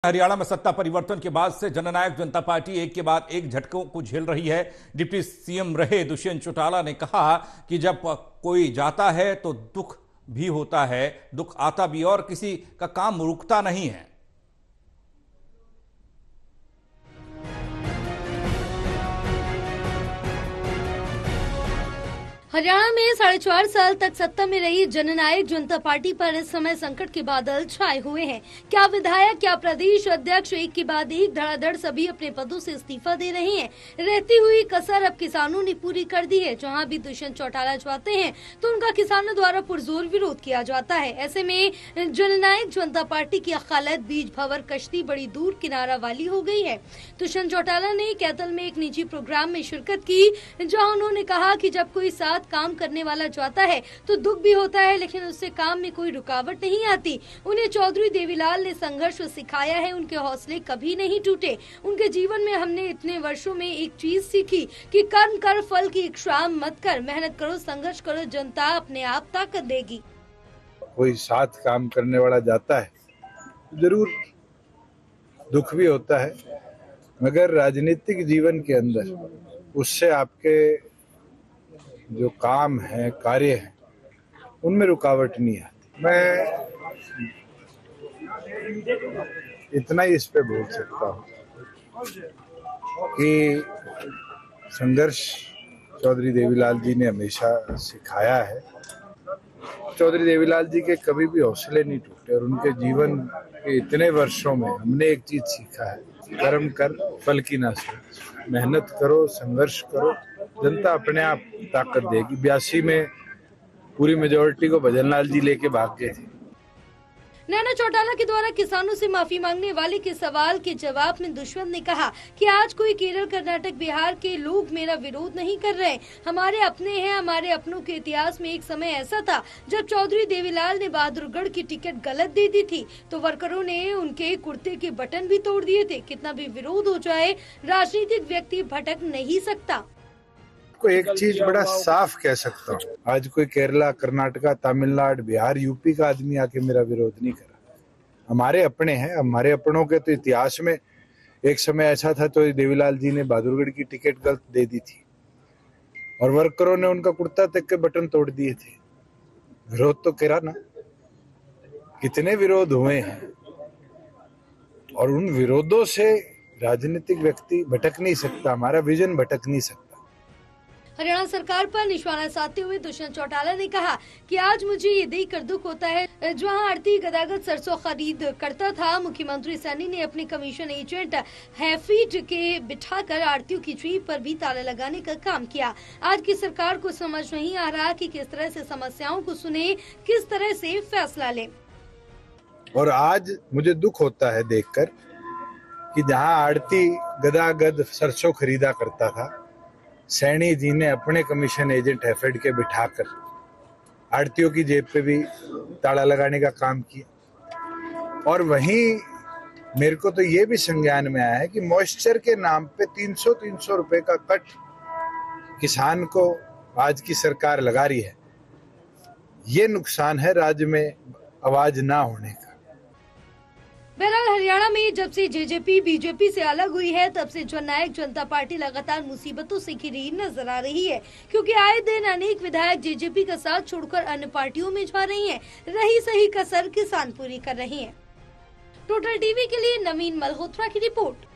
हरियाणा में सत्ता परिवर्तन के बाद से जननायक जनता पार्टी एक के बाद एक झटकों को झेल रही है। डिप्टी सीएम रहे दुष्यंत चौटाला ने कहा कि जब कोई जाता है तो दुख भी होता है, दुख आता भी और किसी का काम रुकता नहीं है। हरियाणा में 4.5 साल तक सत्ता में रही जननायक जनता पार्टी पर इस समय संकट के बादल छाए हुए हैं। क्या विधायक, क्या प्रदेश अध्यक्ष एक के बाद एक धड़ाधड़ सभी अपने पदों से इस्तीफा दे रहे हैं। रहती हुई कसर अब किसानों ने पूरी कर दी है। जहां भी दुष्यंत चौटाला जाते हैं तो उनका किसानों द्वारा पुरजोर विरोध किया जाता है। ऐसे में जननायक जनता पार्टी की अकालत बीज भंवर कश्ती बड़ी दूर किनारा वाली हो गई है। दुष्यंत चौटाला ने कैथल में एक निजी प्रोग्राम में शिरकत की, जहाँ उन्होंने कहा कि जब कोई साथ काम करने वाला जाता है तो दुख भी होता है, लेकिन उससे काम में कोई रुकावट नहीं आती। उन्हें चौधरी देवीलाल ने संघर्ष सिखाया है, उनके हौसले कभी नहीं टूटे। उनके जीवन में हमने इतने वर्षों में एक चीज सीखी कि कर्म कर, फल की इच्छा मत कर, मेहनत करो, संघर्ष करो, जनता अपने आप ताकत देगी। कोई साथ काम करने वाला जाता है जरूर दुख भी होता है, मगर राजनीतिक जीवन के अंदर उससे आपके जो काम है, कार्य है, उनमें रुकावट नहीं आती। मैं इतना ही इस पे बोल सकता हूँ कि संघर्ष चौधरी देवीलाल जी ने हमेशा सिखाया है। चौधरी देवीलाल जी के कभी भी हौसले नहीं टूटे और उनके जीवन के इतने वर्षों में हमने एक चीज सीखा है, कर्म कर, फल की ना सोच, मेहनत करो, संघर्ष करो, जनता अपने आप ताकत देगी। 82 में पूरी मेजोरिटी को भजनलाल जी लेके भाग गए थे। नैना चौटाला के द्वारा किसानों से माफी मांगने वाले के सवाल के जवाब में दुष्यंत ने कहा कि आज कोई केरल, कर्नाटक, बिहार के लोग मेरा विरोध नहीं कर रहे, हमारे अपने हैं। हमारे अपनों के इतिहास में एक समय ऐसा था जब चौधरी देवीलाल ने बहादुरगढ़ की टिकट गलत दे दी थी तो वर्करों ने उनके कुर्ते के बटन भी तोड़ दिए थे। कितना भी विरोध हो जाए, राजनीतिक व्यक्ति भटक नहीं सकता। को एक चीज बड़ा साफ कह सकता हूँ, आज कोई केरला, कर्नाटका, तमिलनाडु, बिहार, यूपी का आदमी आके मेरा विरोध नहीं करा। हमारे अपने हैं, हमारे अपनों के तो इतिहास में एक समय ऐसा था तो देवीलाल जी ने बहादुरगढ़ की टिकट गलत दे दी थी और वर्करों ने उनका कुर्ता तक के बटन तोड़ दिए थे। विरोध तो करा ना, कितने विरोध हुए हैं और उन विरोधों से राजनीतिक व्यक्ति भटक नहीं सकता, हमारा विजन भटक नहीं सकता। हरियाणा सरकार पर निशाना साधते हुए दुष्यंत चौटाला ने कहा कि आज मुझे ये देखकर दुख होता है, जहां आड़ती गदागद सरसों खरीद करता था, मुख्यमंत्री सैनी ने अपने कमीशन एजेंट हैफीड के बिठाकर आड़तियों की जीप पर भी ताला लगाने का काम किया। आज की सरकार को समझ नहीं आ रहा कि किस तरह से समस्याओं को सुने, किस तरह से फैसला ले। और आज मुझे दुख होता है देखकर कि जहां आड़ती गदागद सरसों खरीदा करता था, सैनी जी ने अपने कमीशन एजेंट हैफेड के बिठाकर आड़तियों की जेब पे भी ताला लगाने का काम किया। और वहीं मेरे को तो ये भी संज्ञान में आया है कि मॉइस्चर के नाम पे 300 रुपए का कट किसान को आज की सरकार लगा रही है। ये नुकसान है राज्य में आवाज ना होने का। बहरहाल हरियाणा में जब से जेजेपी बीजेपी से अलग हुई है तब से जननायक जनता पार्टी लगातार मुसीबतों से घिरी नजर आ रही है, क्योंकि आए दिन अनेक विधायक जेजेपी का साथ छोड़कर अन्य पार्टियों में जा रही हैं। रही सही कसर किसान पूरी कर रही हैं। टोटल टीवी के लिए नवीन मल्होत्रा की रिपोर्ट।